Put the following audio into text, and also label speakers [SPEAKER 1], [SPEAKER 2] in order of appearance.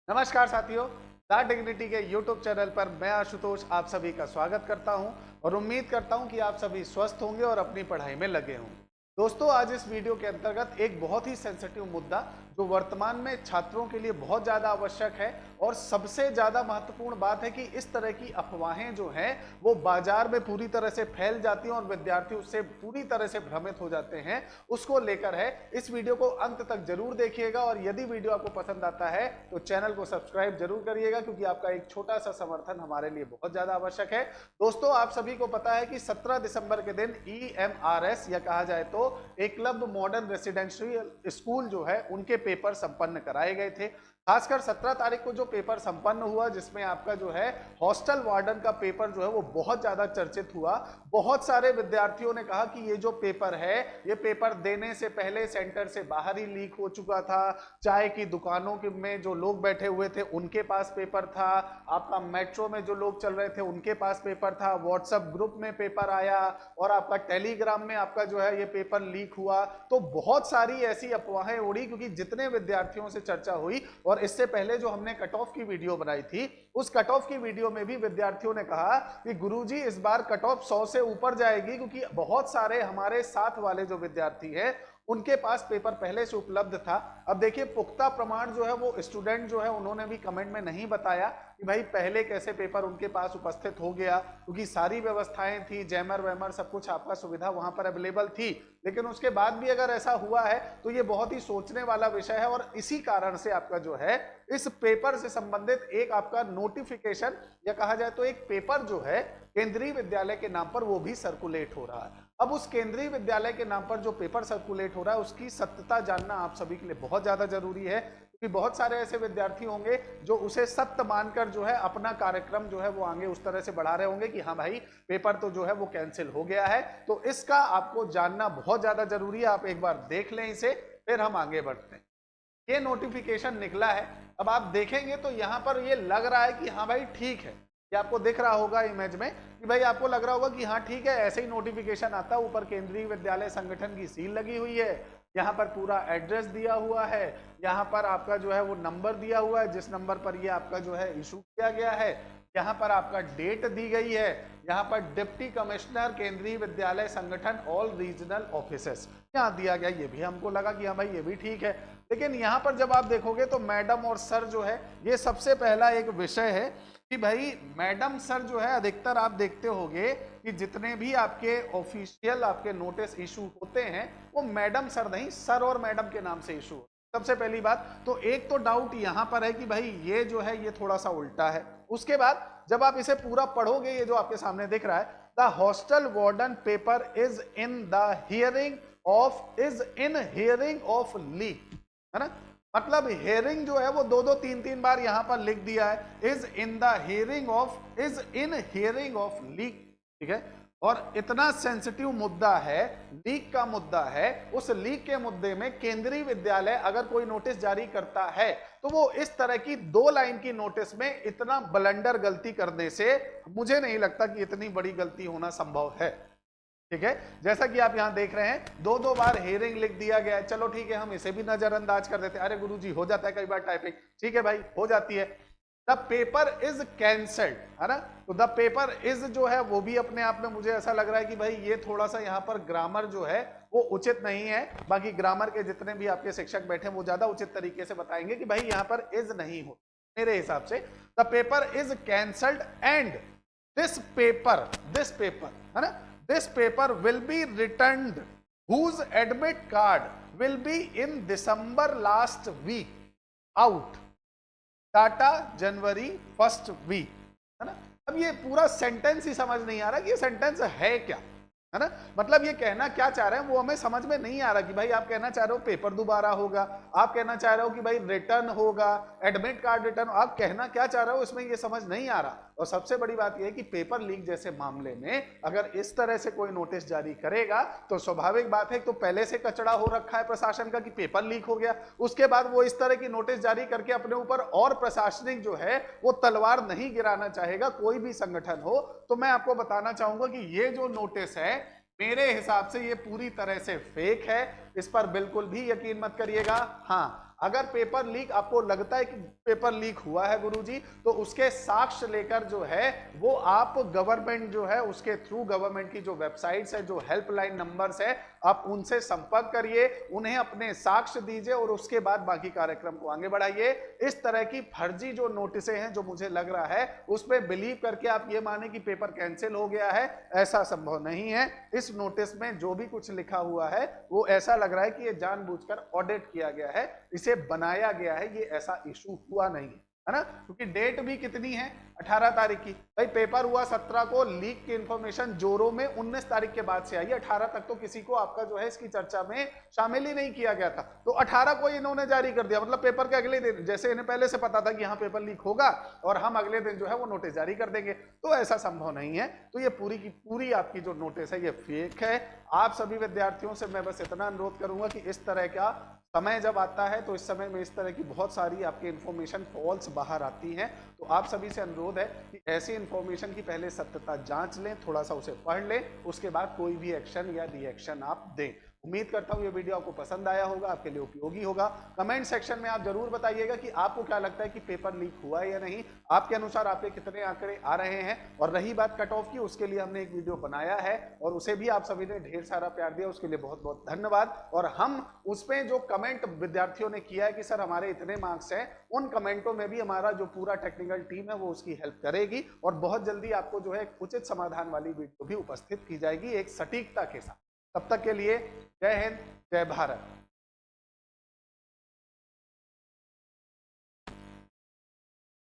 [SPEAKER 1] नमस्कार साथियों, the dignity के यूट्यूब चैनल पर मैं आशुतोष आप सभी का स्वागत करता हूं और उम्मीद करता हूं कि आप सभी स्वस्थ होंगे और अपनी पढ़ाई में लगे होंगे। दोस्तों, आज इस वीडियो के अंतर्गत एक बहुत ही सेंसिटिव मुद्दा जो वर्तमान में छात्रों के लिए बहुत ज़्यादा आवश्यक है और सबसे ज़्यादा महत्वपूर्ण बात है कि इस तरह की अफवाहें जो हैं वो बाजार में पूरी तरह से फैल जाती हैं और विद्यार्थी उससे पूरी तरह से भ्रमित हो जाते हैं, उसको लेकर है। इस वीडियो को अंत तक जरूर देखिएगा और यदि वीडियो आपको पसंद आता है तो चैनल को सब्सक्राइब जरूर करिएगा, क्योंकि आपका एक छोटा सा समर्थन हमारे लिए बहुत ज़्यादा आवश्यक है। दोस्तों, आप सभी को पता है कि 17 दिसंबर के दिन EMRS या कहा जाए तो एकलव्य मॉडर्न रेसिडेंशियल स्कूल जो है उनके पेपर संपन्न कराए गए थे। खासकर 17 तारीख को जो पेपर संपन्न हुआ, जिसमें आपका जो है हॉस्टल वार्डन का पेपर जो है वो बहुत ज्यादा चर्चित हुआ। बहुत सारे विद्यार्थियों ने कहा कि ये जो पेपर है ये पेपर देने से पहले सेंटर से बाहर ही लीक हो चुका था। चाय की दुकानों में जो लोग बैठे हुए थे उनके पास पेपर था, आपका मेट्रो में जो लोग चल रहे थे उनके पास पेपर था, व्हाट्सएप ग्रुप में पेपर आया और आपका टेलीग्राम में आपका जो है ये पेपर लीक हुआ। तो बहुत सारी ऐसी अफवाहें उड़ी, क्योंकि जितने विद्यार्थियों से चर्चा हुई और इससे पहले जो हमने कट ऑफ की वीडियो बनाई थी उस कट ऑफ की वीडियो में भी विद्यार्थियों ने कहा कि गुरुजी इस बार कट ऑफ 100 से ऊपर जाएगी, क्योंकि बहुत सारे हमारे साथ वाले जो विद्यार्थी हैं उनके पास पेपर पहले से उपलब्ध था। अब देखिए, पुख्ता प्रमाण जो है वो स्टूडेंट जो है उन्होंने भी कमेंट में नहीं बताया कि भाई पहले कैसे पेपर उनके पास उपस्थित हो गया, क्योंकि सारी व्यवस्थाएं थी, जैमर वैमर सब कुछ आपका सुविधा वहां पर अवेलेबल थी। लेकिन उसके बाद भी अगर ऐसा हुआ है तो ये बहुत ही सोचने वाला विषय है और इसी कारण से आपका जो है इस पेपर से संबंधित एक आपका नोटिफिकेशन या कहा जाए तो एक पेपर जो है केंद्रीय विद्यालय के नाम पर वो भी सर्कुलेट हो रहा है। अब उस केंद्रीय विद्यालय के नाम पर जो पेपर सर्कुलेट हो रहा है उसकी सत्यता जानना आप सभी के लिए बहुत ज्यादा जरूरी है, क्योंकि बहुत सारे ऐसे विद्यार्थी होंगे जो उसे सत्य मानकर जो है अपना कार्यक्रम जो है वो आगे उस तरह से बढ़ा रहे होंगे कि हाँ भाई पेपर तो जो है वो कैंसिल हो गया है। तो इसका आपको जानना बहुत ज्यादा जरूरी है। आप एक बार देख लें इसे, फिर हम आगे बढ़ते हैं। ये नोटिफिकेशन निकला है, अब आप देखेंगे तो यहां पर ये लग रहा है कि हाँ भाई ठीक है। ये आपको दिख रहा होगा इमेज में कि भाई आपको लग रहा होगा कि हाँ ठीक है, ऐसे ही नोटिफिकेशन आता है। ऊपर केंद्रीय विद्यालय संगठन की सील लगी हुई है, यहाँ पर पूरा एड्रेस दिया हुआ है, यहाँ पर आपका जो है वो नंबर दिया हुआ है जिस नंबर पर ये आपका जो है इशू किया गया है, यहाँ पर आपका डेट दी गई है, यहाँ पर डिप्टी कमिश्नर केंद्रीय विद्यालय संगठन ऑल रीजनल ऑफिसेस यहाँ दिया गया। ये भी हमको लगा कि हाँ भाई ये भी ठीक है। लेकिन यहाँ पर जब आप देखोगे तो मैडम और सर जो है ये सबसे पहला एक विषय है कि भाई मैडम सर जो है अधिकतर आप देखते होंगे कि जितने भी आपके ऑफिशियल आपके नोटिस इशू होते हैं वो मैडम सर नहीं, सर और मैडम के नाम से इशू। सबसे पहली बात तो एक तो डाउट यहां पर है कि भाई ये जो है ये थोड़ा सा उल्टा है। उसके बाद जब आप इसे पूरा पढ़ोगे, ये जो आपके सामने दिख रहा है, the hostel warden paper is in hearing of leak, है ना। मतलब हियरिंग जो है वो दो दो तीन तीन बार यहां पर लिख दिया है, is in hearing of leak, ठीक है। और इतना सेंसिटिव मुद्दा है, लीक का मुद्दा है, उस लीक के मुद्दे में केंद्रीय विद्यालय अगर कोई नोटिस जारी करता है तो वो इस तरह की 2 लाइन की नोटिस में इतना ब्लंडर गलती करने से मुझे नहीं लगता कि इतनी बड़ी गलती होना संभव है, ठीक है। जैसा कि आप यहां देख रहे हैं 2-2 बार हियरिंग लिख दिया गया है। चलो ठीक है, हम इसे भी नजरअंदाज कर देते हैं, अरे गुरुजी हो जाता है कई बार टाइपिंग, ठीक है भाई हो जाती है। द पेपर इज कैंसल्ड, है ना। तो द पेपर इज जो है वो भी अपने आप में मुझे ऐसा लग रहा है कि भाई ये थोड़ा सा यहाँ पर ग्रामर जो है वो उचित नहीं है। बाकी ग्रामर के जितने भी आपके शिक्षक बैठे वो ज्यादा उचित तरीके से बताएंगे कि भाई यहाँ पर इज नहीं हो। मेरे हिसाब से the paper is cancelled and this paper है ना, this paper will be returned whose admit card will be in December last week out टाटा जनवरी फर्स्ट वीक, है ना। अब ये पूरा सेंटेंस ही समझ नहीं आ रहा कि ये सेंटेंस है क्या, है ना। मतलब ये कहना क्या चाह रहे हैं वो हमें समझ में नहीं आ रहा कि भाई आप कहना चाह रहे हो पेपर दोबारा होगा, आप कहना चाह रहे हो कि भाई रिटर्न होगा, एडमिट कार्ड रिटर्न, आप कहना क्या चाह रहे हो इसमें ये समझ नहीं आ रहा। और सबसे बड़ी बात यह है कि पेपर लीक जैसे मामले में अगर इस तरह से कोई नोटिस जारी करेगा तो स्वाभाविक बात है तो पहले से कचड़ा हो रखा है प्रशासन का कि पेपर लीक हो गया, उसके बाद वो इस तरह की नोटिस जारी करके अपने ऊपर और प्रशासनिक जो है वो तलवार नहीं गिराना चाहेगा कोई भी संगठन हो। तो मैं आपको बताना चाहूंगा कि ये जो नोटिस है मेरे हिसाब से ये पूरी तरह से फेक है, इस पर बिल्कुल भी यकीन मत करिएगा। हाँ, अगर पेपर लीक आपको लगता है कि पेपर लीक हुआ है गुरुजी, तो उसके साक्ष्य लेकर जो है वो आप गवर्नमेंट जो है उसके थ्रू, गवर्नमेंट की जो वेबसाइट्स है, जो हेल्पलाइन नंबर्स है, आप उनसे संपर्क करिए, उन्हें अपने साक्ष्य दीजिए और उसके बाद बाकी कार्यक्रम को आगे बढ़ाइए। इस तरह की फर्जी जो नोटिसें हैं, जो मुझे लग रहा है उस पर बिलीव करके आप ये माने कि पेपर कैंसिल हो गया है, ऐसा संभव नहीं है। इस नोटिस में जो भी कुछ लिखा हुआ है वो ऐसा लग रहा है कि ये जानबूझकर ऑडिट किया गया है, इसे बनाया गया है, ये ऐसा इशू हुआ नहीं है ना। क्योंकि डेट भी कितनी है, 18 तारीख की। भाई पेपर हुआ 17 को, लीक की इंफॉर्मेशन जोरों में 19 तारीख के बाद से आई है। 18 तक तो किसी को आपका जो है इसकी चर्चा में शामिल ही नहीं किया गया था, तो 18 को इन्होंने जारी कर दिया, मतलब पेपर के अगले दिन, जैसे इन्हें पहले से पता था कि यहाँ पेपर लीक होगा और हम अगले दिन जो है वो नोटिस जारी कर देंगे, तो ऐसा संभव नहीं है। तो ये पूरी की पूरी आपकी जो नोटिस है ये फेक है। आप सभी विद्यार्थियों से मैं बस इतना अनुरोध करूंगा कि इस तरह का समय जब आता है तो इस समय में इस तरह की बहुत सारी आपकी इंफॉर्मेशन फॉल्स बाहर आती हैं, तो आप सभी से अनुरोध है कि ऐसी इंफॉर्मेशन की पहले सत्यता जांच लें, थोड़ा सा उसे पढ़ लें, उसके बाद कोई भी एक्शन या रिएक्शन आप दें। उम्मीद करता हूं ये वीडियो आपको पसंद आया होगा, आपके लिए उपयोगी होगा। कमेंट सेक्शन में आप जरूर बताइएगा कि आपको क्या लगता है कि पेपर लीक हुआ है या नहीं, आपके अनुसार आपके कितने आंकड़े आ रहे हैं। और रही बात कट ऑफ की, उसके लिए हमने एक वीडियो बनाया है और उसे भी आप सभी ने ढेर सारा प्यार दिया, उसके लिए बहुत बहुत धन्यवाद। और हम उस पर जो कमेंट विद्यार्थियों ने किया है कि सर हमारे इतने मार्क्स हैं, उन कमेंटों में भी हमारा जो पूरा टेक्निकल टीम है वो उसकी हेल्प करेगी और बहुत जल्दी आपको जो है उचित समाधान वाली वीडियो भी उपस्थित की जाएगी एक सटीकता के साथ। तब तक के लिए जय हिंद, जय भारत।